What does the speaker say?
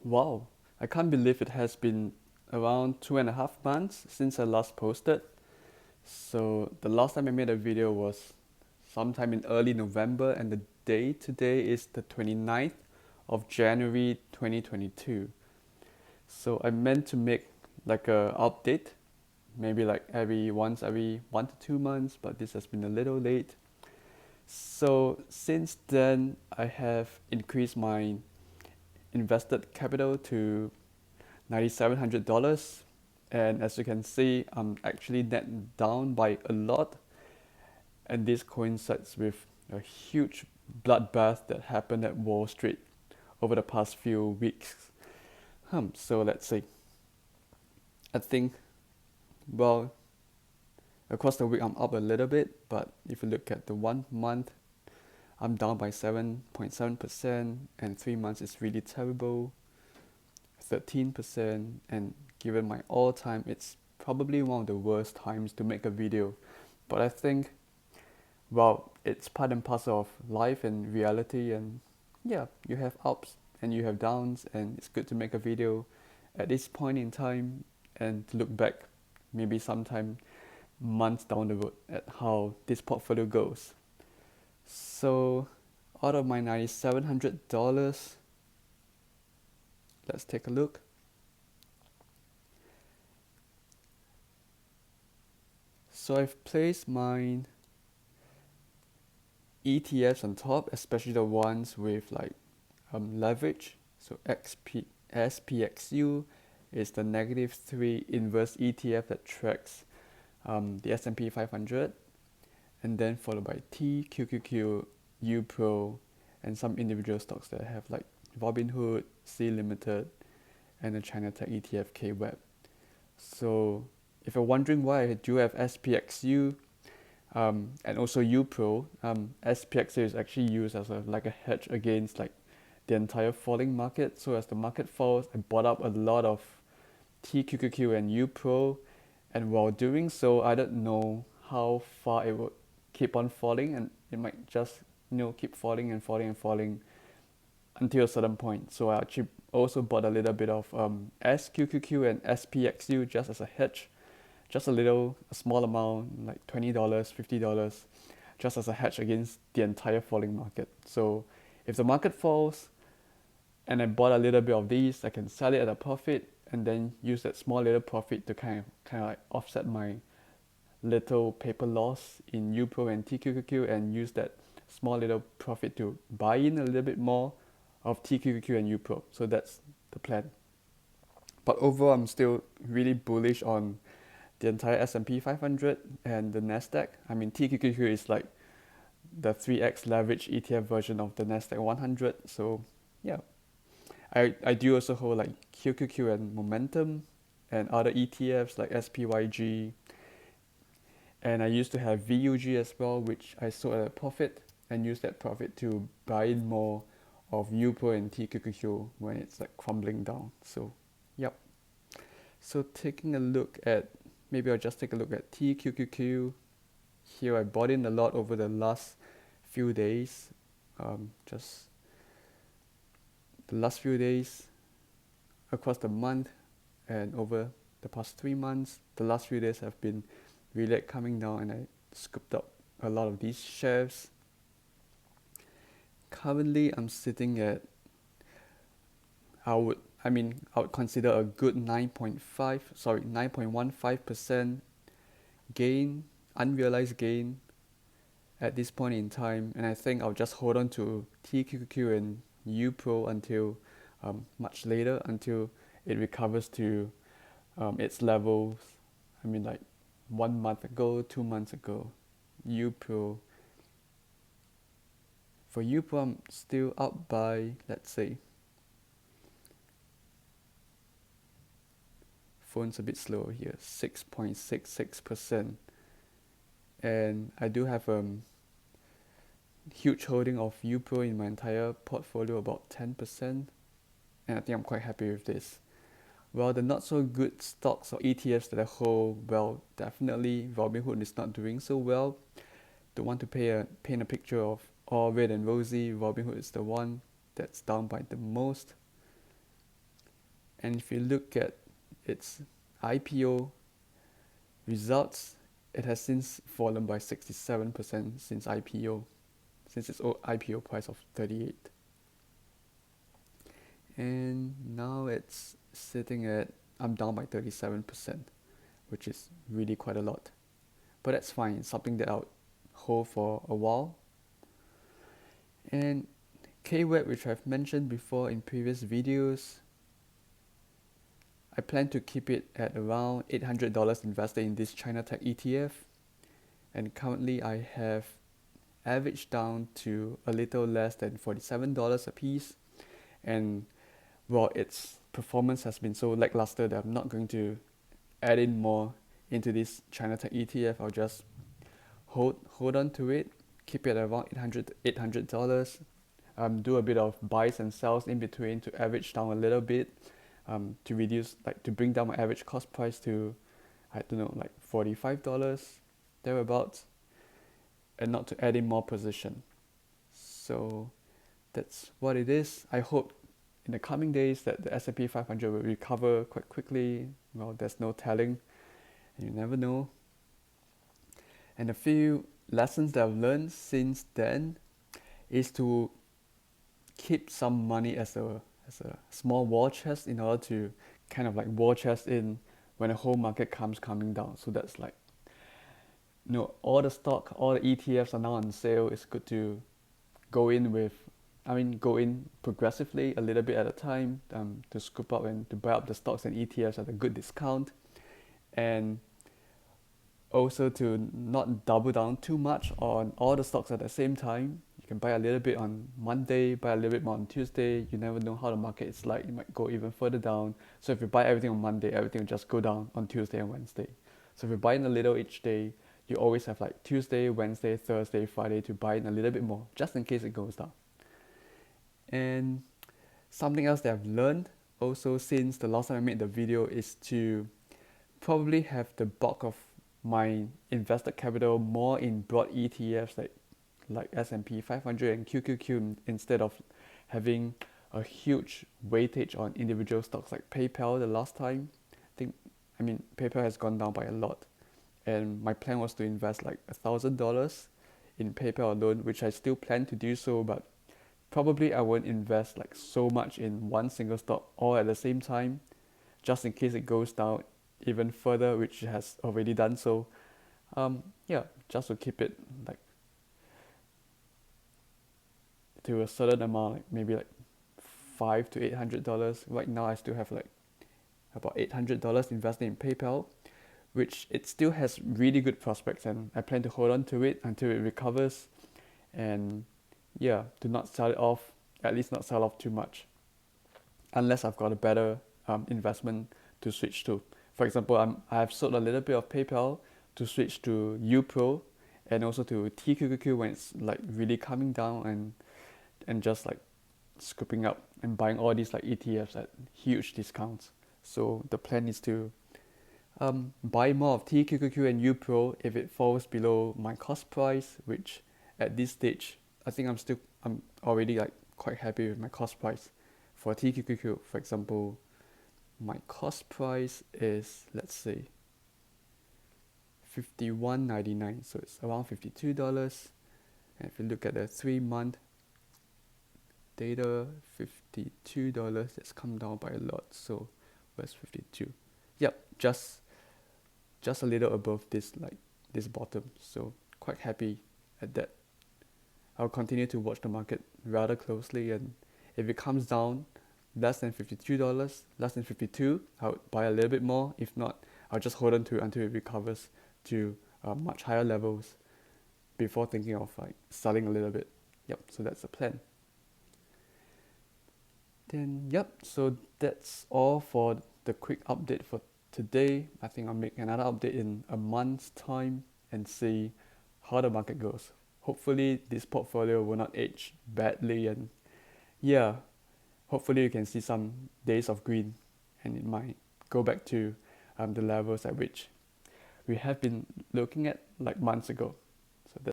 Wow, I can't believe it has been around 2.5 months since I last posted. So the last time I made a video was sometime in early November, and the day today is the 29th of January 2022. So I meant to make like a update, maybe like every 1 to 2 months, but this has been a little late. So since then, I have increased my invested capital to $9,700, and as you can see, I'm actually net down by a lot, and this coincides with a huge bloodbath that happened at Wall Street over the past few weeks. So let's see. I think, well, across the week I'm up a little bit, but if you look at the 1 month, I'm down by 7.7%, and 3 months is really terrible, 13%, and given my all time, it's probably one of the worst times to make a video. But I think, well, it's part and parcel of life and reality, and yeah, you have ups and you have downs, and it's good to make a video at this point in time and to look back maybe sometime months down the road at how this portfolio goes. So out of my $9,700, let's take a look. So I've placed my ETFs on top, especially the ones with like leverage. So SPXU is the -3 inverse ETF that tracks the S&P 500, and then followed by TQQQ, UPRO, and some individual stocks that have like Robinhood, C Limited, and the China Tech ETF KWEB. So if you're wondering why I do have SPXU and also UPRO, SPXU is actually used as like a hedge against like the entire falling market. So as the market falls, I bought up a lot of TQQQ and UPRO, and while doing so, I don't know how far it would keep on falling, and it might just keep falling and falling and falling until a certain point. So I actually also bought a little bit of SQQQ and SPXU just as a hedge, just a small amount, like $20, $50, just as a hedge against the entire falling market. So if the market falls and I bought a little bit of these, I can sell it at a profit and then use that small little profit to kind of like offset my little paper loss in UPRO and TQQQ, and use that small little profit to buy in a little bit more of TQQQ and UPRO. So that's the plan. But overall, I'm still really bullish on the entire S&P 500 and the Nasdaq. I mean, TQQQ is like the 3x leverage ETF version of the Nasdaq 100. So yeah, I do also hold like QQQ and Momentum and other ETFs like SPYG, and I used to have VUG as well, which I sold at a profit and used that profit to buy in more of UPRO and TQQQ when it's like crumbling down. So yep. So taking a look at, maybe I'll just take a look at TQQQ. Here I bought in a lot over the last few days. Just the last few days across the month and over the past 3 months. The last few days have been really coming down, and I scooped up a lot of these shares. Currently, I'm sitting at, I would consider a good 9.15% gain, unrealized gain at this point in time, and I think I'll just hold on to TQQQ and UPRO until much later, until it recovers to its levels. I mean, like 1 month ago, 2 months ago. UPRO. For UPRO, I'm still up by, let's say, phone's a bit slower here, 6.66%. And I do have huge holding of UPRO in my entire portfolio, about 10%, and I think I'm quite happy with this. Well, the not so good stocks or ETFs that I hold, well, definitely Robinhood is not doing so well. Don't want to paint a picture of all red and rosy. Robinhood is the one that's down by the most. And if you look at its IPO results, it has since fallen by 67% since IPO, since its IPO price of 38. And now it's sitting at, I'm down by 37%, which is really quite a lot. But that's fine, it's something that I'll hold for a while. And KWEB, which I've mentioned before in previous videos, I plan to keep it at around $800 invested in this China Tech ETF. And currently I have averaged down to a little less than $47 a piece. And well, its performance has been so lackluster that I'm not going to add in more into this China Tech ETF. I'll just hold on to it, keep it around $800, do a bit of buys and sells in between to average down a little bit, to reduce, like, to bring down my average cost price to, I don't know, like $45 thereabouts, and not to add in more position. So that's what it is. I hope in the coming days that the S&P 500 will recover quite quickly. Well, there's no telling, and you never know. And a few lessons that I've learned since then is to keep some money as a small war chest in order to kind of like war chest in when the whole market comes coming down. So that's like, all the stock, all the ETFs are now on sale. It's good to go in progressively, a little bit at a time, to scoop up and to buy up the stocks and ETFs at a good discount. And also to not double down too much on all the stocks at the same time. You can buy a little bit on Monday, buy a little bit more on Tuesday. You never know how the market is like. It might go even further down. So if you buy everything on Monday, everything will just go down on Tuesday and Wednesday. So if you buy in a little each day, you always have like Tuesday, Wednesday, Thursday, Friday to buy in a little bit more, just in case it goes down. And something else that I've learned also since the last time I made the video is to probably have the bulk of my invested capital more in broad ETFs like S&P 500 and QQQ, instead of having a huge weightage on individual stocks like PayPal the last time. PayPal has gone down by a lot, and my plan was to invest like $1,000 in PayPal alone, which I still plan to do so, but probably I won't invest like so much in one single stock all at the same time, just in case it goes down even further, which it has already done so. Just to keep it like to a certain amount, like maybe like $500 to $800. Right now I still have like about $800 invested in PayPal, which it still has really good prospects, and I plan to hold on to it until it recovers, and to not sell it off, at least not sell off too much, unless I've got a better investment to switch to. For example, I have sold a little bit of PayPal to switch to UPro and also to TQQQ when it's like really coming down, and just like scooping up and buying all these like ETFs at huge discounts. So the plan is to buy more of TQQQ and UPro if it falls below my cost price, which at this stage I think I'm already like quite happy with my cost price for TQQQ. For example, my cost price is, let's say, $51.99, so it's around $52. And if you look at the 3-month data, $52, it's come down by a lot. So where's 52? Yep, just a little above this bottom. So quite happy at that. I'll continue to watch the market rather closely, and if it comes down less than $52, less than 52, I would buy a little bit more. If not, I'll just hold on to it until it recovers to much higher levels before thinking of like selling a little bit. So that's the plan. Then so that's all for the quick update for today. I think I'll make another update in a month's time and see how the market goes. Hopefully this portfolio will not age badly, and hopefully you can see some days of green, and it might go back to the levels at which we have been looking at like months ago.